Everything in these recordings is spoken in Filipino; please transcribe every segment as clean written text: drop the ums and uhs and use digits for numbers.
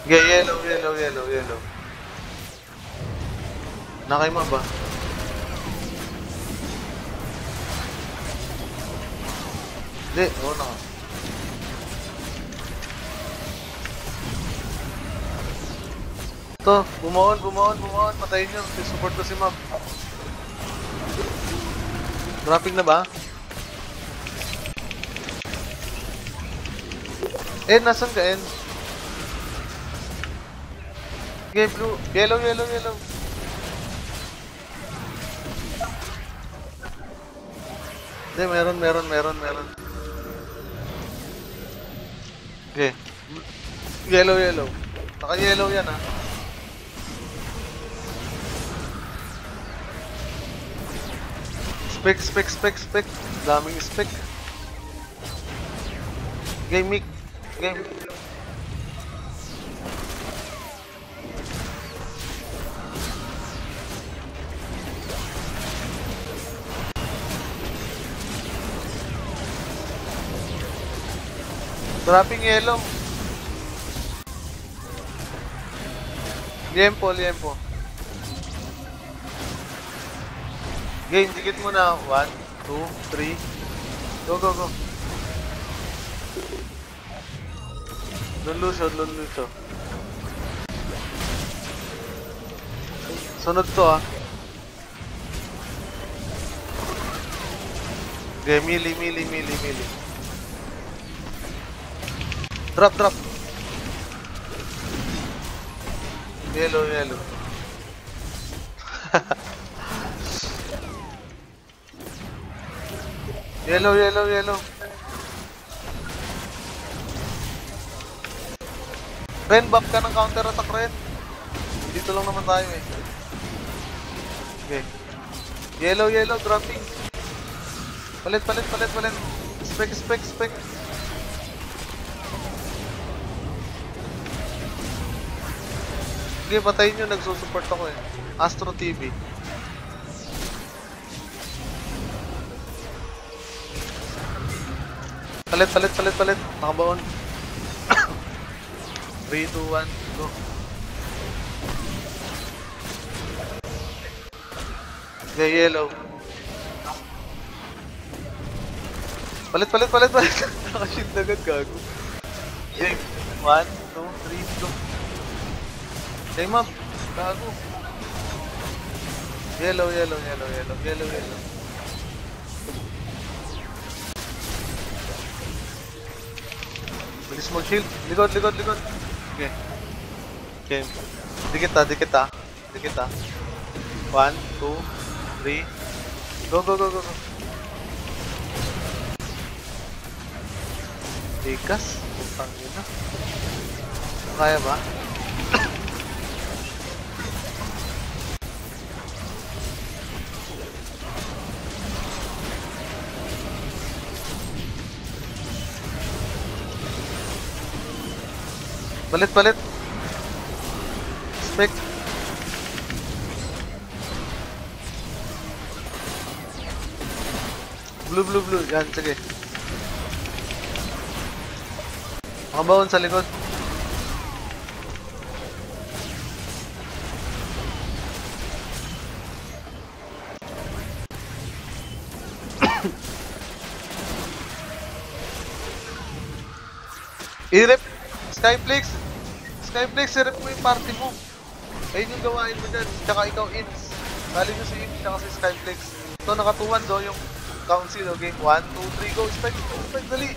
Okay, yellow. Nakay mo ba? Hindi, oo na. Ito, bumaon. Patayin nyo. Support ko si Mab. Dropping na ba? Nasan ka, En? Okay, blue. Yellow. Hindi, meron. Okay. Yellow. Naka-yellow yan, ha. Spec. Daming spec. Game. Dropping yellow. Liempo. Game, dikit mo na. 1, 2, 3. Go. Lunluso. Sunod to, ah. Okay, mili. Drop. Yellow. Yellow. Ren, buff ka ng counter attack, Ren. Dito lang naman tayo, eh. Okay. Yellow, dropping. Palit. Spec. Sige, patayin nyo. Nagsusupport ako, eh. Astro TV. Palit. Nakabaon. 3, 2, 1, go. Okay, yellow. Palit. Nakashield agad, gago. Okay, 1, 2, 3, go. Okay, Mab. Gago. Yellow. Bilis mag-shield. Likod. Okay. Dikit ah. 1, 2, 3. Go. Tikas. Putang ina. Kaya ba? Palit. Spec. Blue. Yan, sige. Makabaon sa likod. I-rep. Skyflex, i-rep mo yung party mo. Ayun yung gawain mo dyan. Tsaka ikaw, Ins. Bali nyo si Ins, tsaka si Skyflex. Ito, nakatuwan do yung council, okay? 1, 2, 3, go. Spec, dali.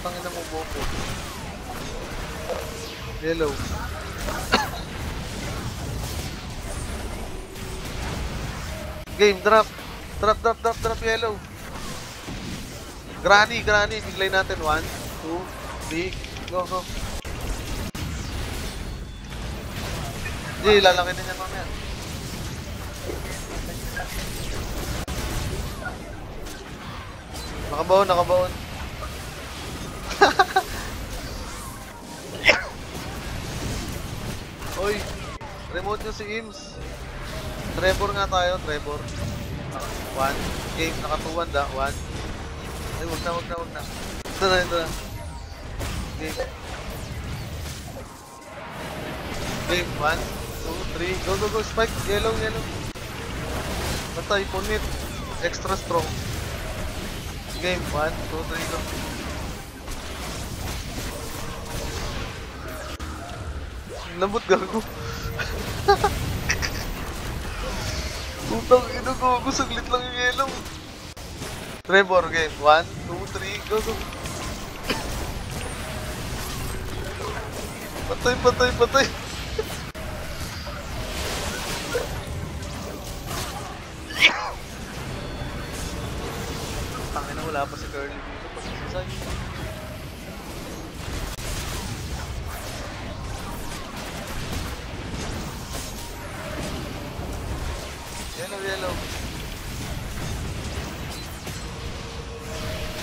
Tangin na mo, Boko. Yellow. Game, drop, yellow. Granny, biglay natin. 1, 2, 3, go. Hindi, lalaki din yan mamaya. Nakabaon. Oy, remote nyo si Ims. Trevor nga tayo, Trevor. 1, game, nakatuwan da, 1. Ay, wag na. Ito na. Game. Game 1, 2, 3. Go, go, go. Spike. Yellow, yellow. Patay, punit. Extra strong. Game 1, 2, 3, go. Lambot gago. Putang ina ko. Saglit lang yung yellow. Trevor, game 1, 2, 3. Go, go. Patay, patay, patay. Tangin na wala pa si Curly dito. Pasisasay. Yellow, yellow.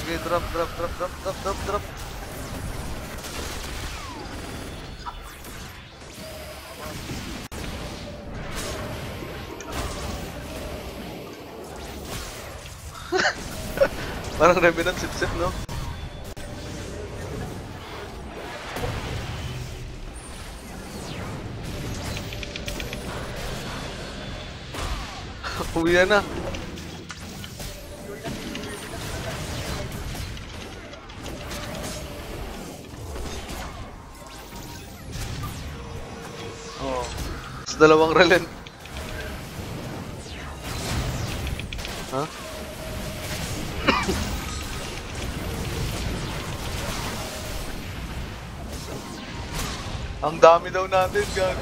Sige, drop, drop, drop, drop, drop, drop, drop. Parang Revenant sip-sip, no? Uwi na. Oh. Sa dalawang relent. Ha? Huh? Ang dami daw natin, gago.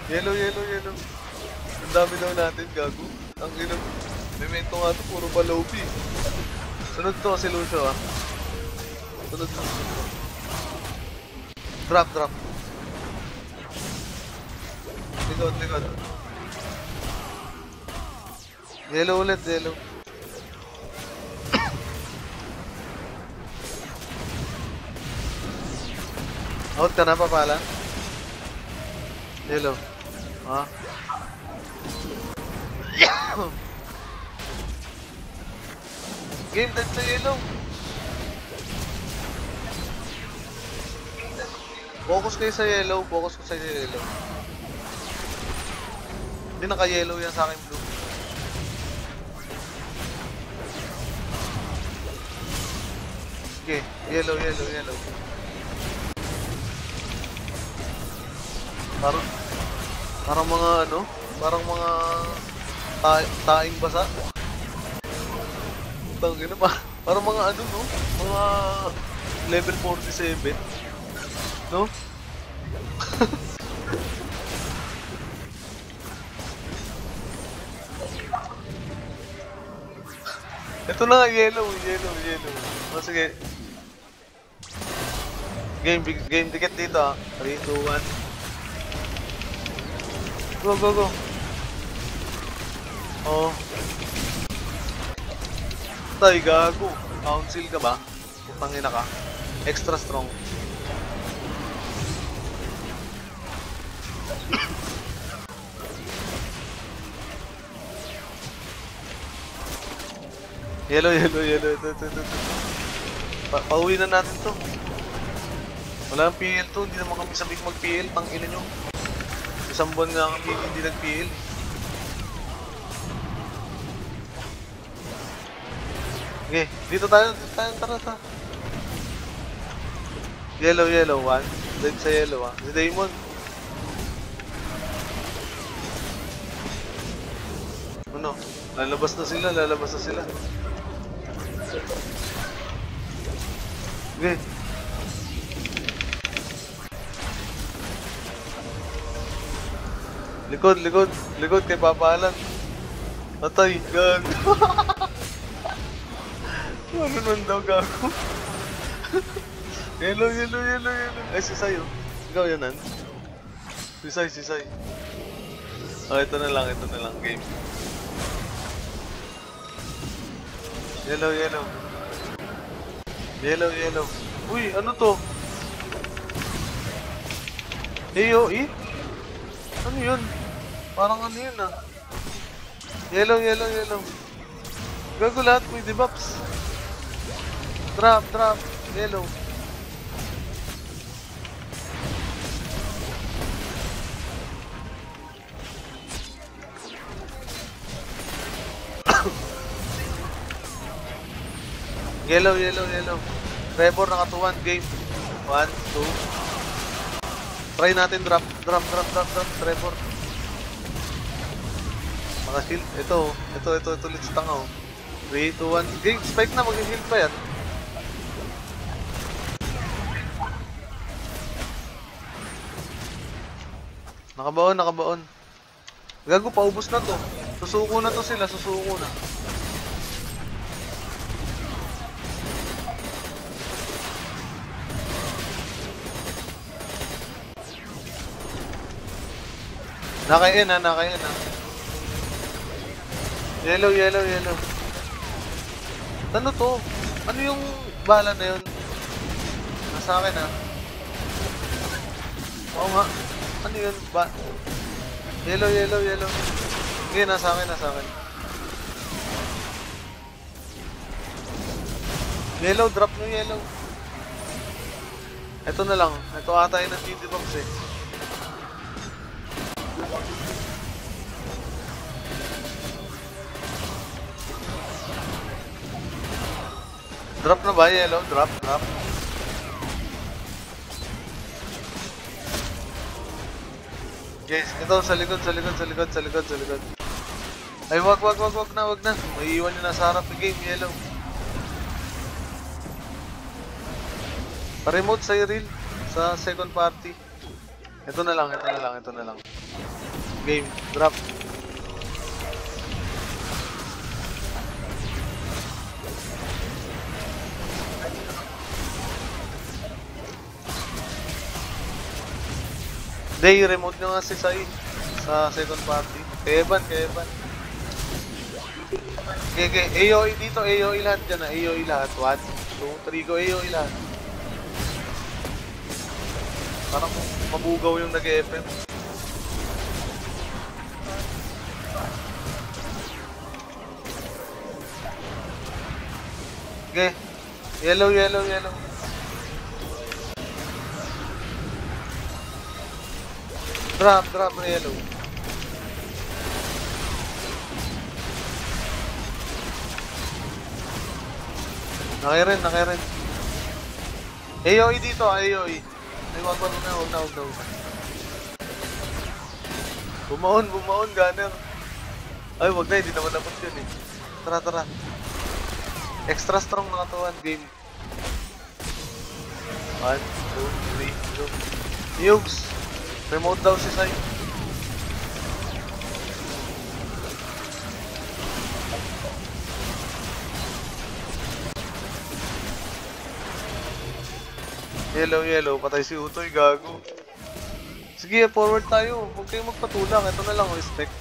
Yellow, yellow, yellow. Ang dami daw natin, gago. Ang inang memento nga to, puro balobi. Sunod to si Lucio, ah. Sunod to. Drop, drop. Likod, likod. Yellow ulit, yellow. Out ka na pa pala? Yellow. Ha? Game dead sa yellow. Focus kayo sa yellow. Focus ko sa yellow. Hindi naka-yellow yan sa akin blue. Okay. Yellow, yellow, yellow. Parang mga ano? Parang mga taing basa. Tangina pa. Parang mga ano, no? Mga level 47. No? Ito na nga, yellow, yellow, yellow. Oh, sige. Game ticket dito, ah. 3, 2, 1. Go, go, go. Oh. Tay, gago. Council ka ba? Putangina ka. Extra strong. Yellow, yellow, yellow. Ito. Pauwi na natin to. Wala nang PL to. Hindi naman kami sabik mag-PL. Tangina nyo. Isang buwan nga kami hindi nag-PL. Okay, dito tayo, tara. Yellow, yellow, 1. Dead sa yellow, ah. Si Damon. Ano? Lalabas na sila. Okay. Likod kay Papa Alan. Patay, gago. Ano nun daw, gago? Yellow. Ay, sisay, oh. Ikaw yan, Nan. Sisay. Oh, ito na lang, game. Yellow. Uy, ano to? AOE? Ano yun? Parang ano yun, ah. Yellow. Gago lahat may debuffs. Drop. Yellow. Yellow, yellow, yellow. Trevor, nakatuwan. Game. 1, 2. Try natin drop. Drop. Trevor. Naka-shield. Ito. Ulit sa tanga. 3, 2, 1. Game. Spike na. Mag-shield pa yan. Nakabaon. Gago, paubos na to. Susuko na to sila. Susuko na. Nakain ha. Yellow. Ano to? Ano yung bala na yun? Nasa akin ha. Oo nga. Ano yun? Yellow. Hindi, nasa akin. Yellow, drop nyo yellow. Ito na lang. Ito ata yun ang GD box eh. Drop na ba yellow? Drop. Guys, ito sa likod. Ay, wag na. May iwan nyo na sa harap ng game, yellow. Pa-remote sa reel sa second party. Ito na lang. Game, drop. Day, remote nyo nga si Sai sa second party. Keban. Okay. AOE dito, AOE lahat dyan na. AOE lahat. 1, 2, 3, go AOE lahat. Parang mabugaw yung nag-FM. Okay. Yellow. Drop na yellow. Naki rin. AOE dito, AOE. Ay, wag na. Bumaon, gunner. Ay, wag na, hindi naman dapat yun eh. Tara. Extra strong nakatuwan, game. 1, 2, 3, go. Nukes. Remote daw si Sai. Yellow, patay si Utoy, gago. Sige, forward tayo. Huwag kayong magpatulak. Ito na lang, respect.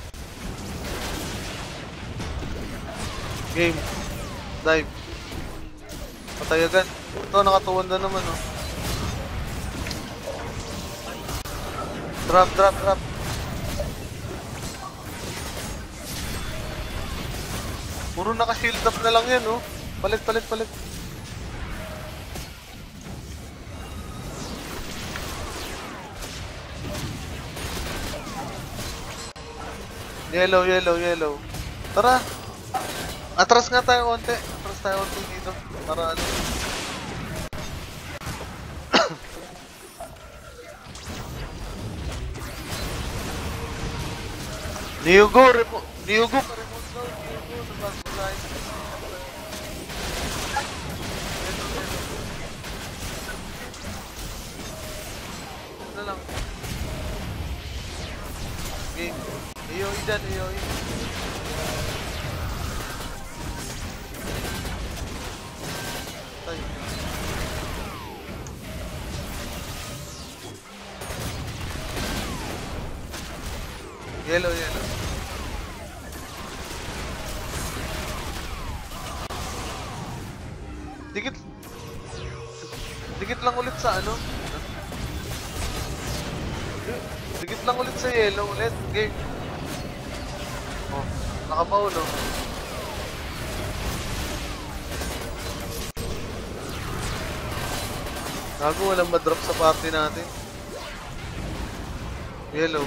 Game. Dive. Patay agad. Ito, nakatuwan na naman, oh. Drop. Puro naka-shield up na lang yan, oh. Palit. Yellow. Tara. Atras nga tayo konti. Dito. Para ano. Niugo pa remote daw. Niugo, nabas mo tayo. Ito lang. Game. AOE dyan, AOE. Tayo. Yellow. Dikit lang ulit sa ano? Dikit lang ulit sa yellow ulit. Game. Oh, nakabaon, no? Gago, walang madrop sa party natin. Yellow.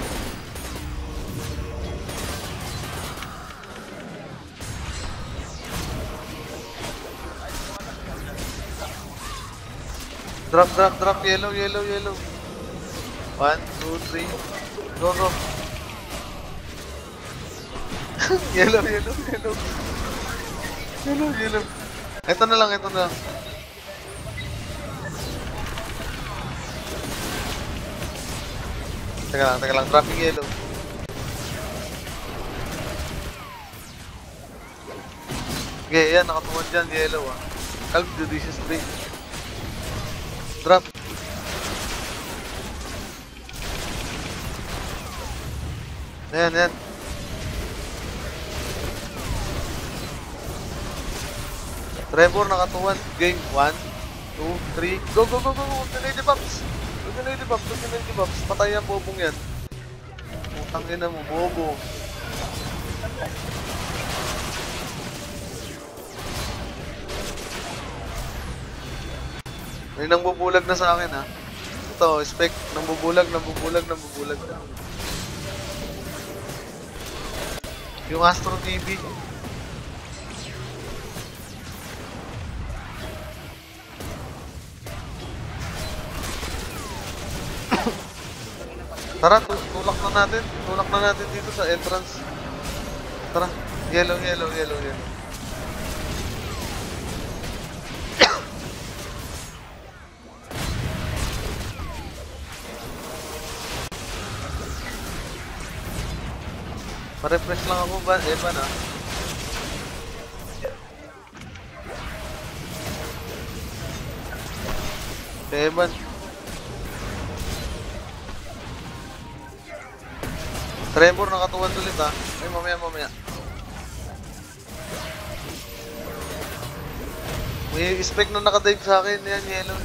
Drop, drop, drop. Yellow, yellow, yellow. 1, 2, 3. Go, go. Yellow, yellow, yellow. Yellow, yellow. Ito na lang, ito na lang. Teka lang. Dropping yellow. Okay, yan. Nakatuwan dyan. Yellow, ah. Calm, judicious break. Drop. Ayan. Trevor, nakatuwan. Game. 1, 2, 3. Go. Huwag na lady box. Patay ang bobong yan. Putang ina mo, bobo. May nangbubulag na sa akin, ha. Ito, spec. Nangbubulag. Yung Astro TV. Tara, tulak na natin dito sa entrance. Tara, yellow. Pa-refresh lang ako ba, Evan, ah. Evan. Trevor, nakatuwan ulit, ah. Ay, mamaya. May spec na nakadive sa akin. Yan, yellow.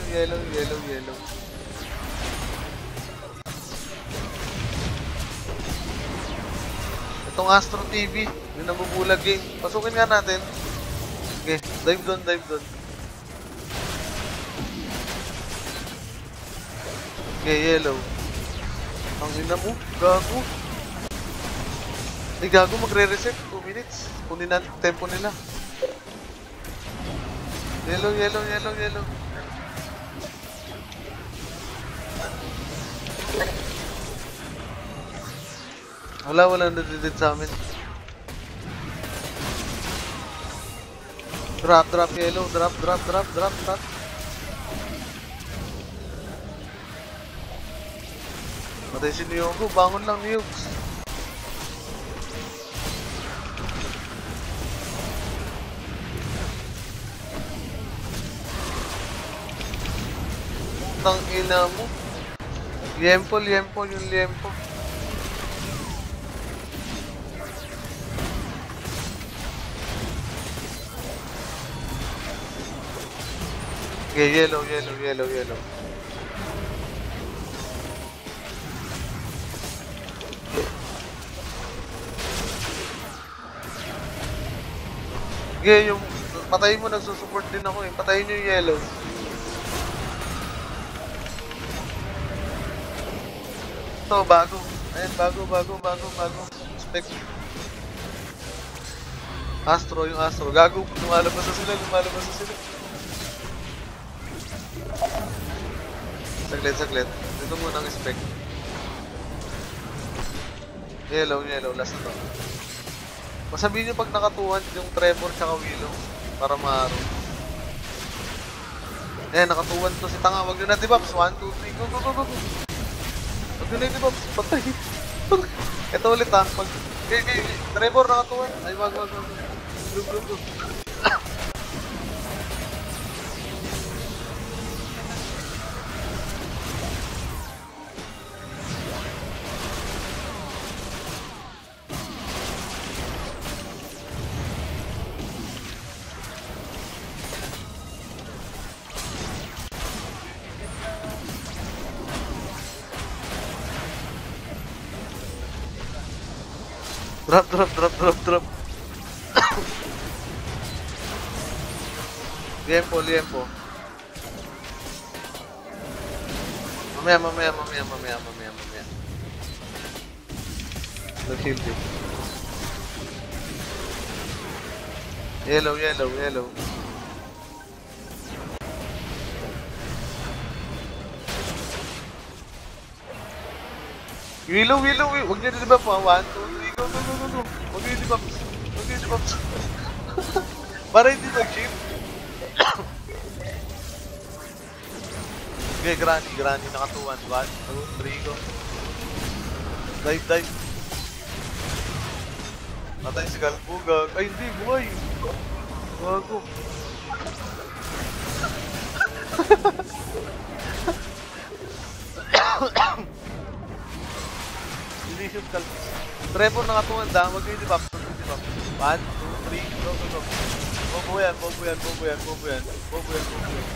Itong Astro TV, yung nabubulag game. Pasukin nga natin. Okay, dive doon. Okay, yellow. Ang ina mo, gago. Ay, gago, magre-reset. 2 minutes. Kunin natin tempo nila. Yellow. Wala nadidid sa amin. Drop, yellow. Drop. Matay si Nyogo. Bangon lang, Nyogs. Tang ina mo. Liempo. Okay, yellow. Okay, yung patayin mo, nagsusupport din ako eh. Patayin nyo yung yellow. Ito, bago. Ayan, bago. Spec. Astro. Gago, lumalabas na sila. Saglit. Dito muna ang spec. Yellow. Last na to. Masabihin nyo pag nakatuhan yung Trevor tsaka Willow. Para maaro. Ayan, nakatuhan to si Tanga. Wag nyo na debuffs. 1, 2, 3. Go. Wag nyo na debuffs. Patay. Ito ulit, ha. Trevor nakatuhan. Ay, wag. Go. Drop. Liempo. Mamaya. Nag-shield eh. Yellow. Willow, willow, willow. Huwag niyo di-debuff ha. 1, 2, 3, go, go, go, go, go. Huwag niyo di-debuff. Huwag niyo di-debuff. Para hindi mag-shift. Okay, Granny, Granny. Nakatuwan. 1, 2, 3, go. Dive, dive. Natay si Galbugan. Ay, hindi. Buhay. Bago. Hindi shoot Galbus. Trevor nakatuwan. Huwag niyo di-debuff. Huwag niyo di-debuff. 1, 2, 3, go, go, go. Bobo yan, bobo yan, bobo yan, bobo yan. Bobo yan, bobo yan.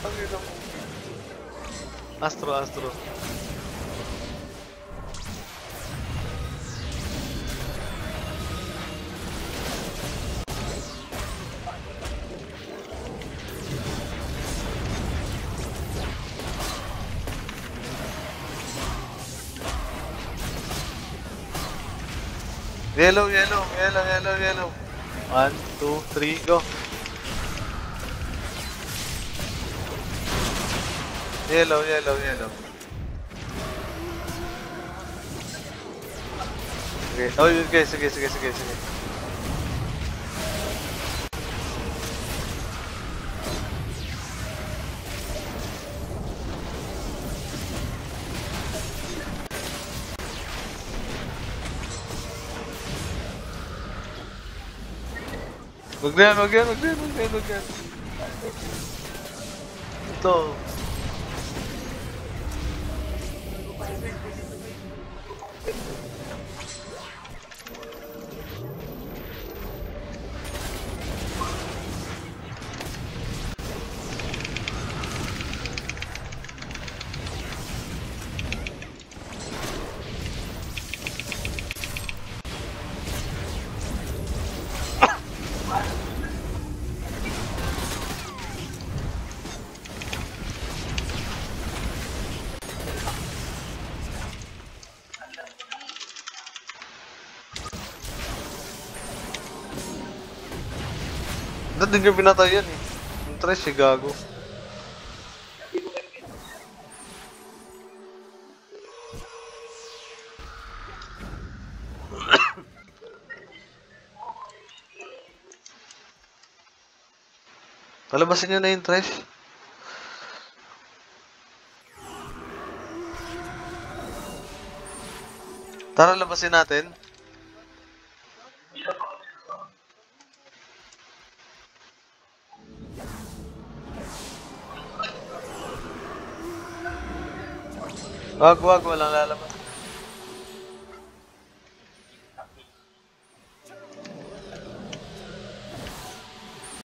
Ang ina mo. Astro, Astro. Yellow, yellow, yellow, yellow, yellow. 1, 2, 3, go. Yellow, yellow, yellow. Okay. Oh, okay, sige, sige, sige, sige. Wag na yan, wag yan, wag yan, wag yan, wag yan. Ito. Ba't din yung pinatay yan eh? Yung trash eh, gago. Palabasin nyo na yung trash. Tara, labasin natin. Wag, walang lalabas.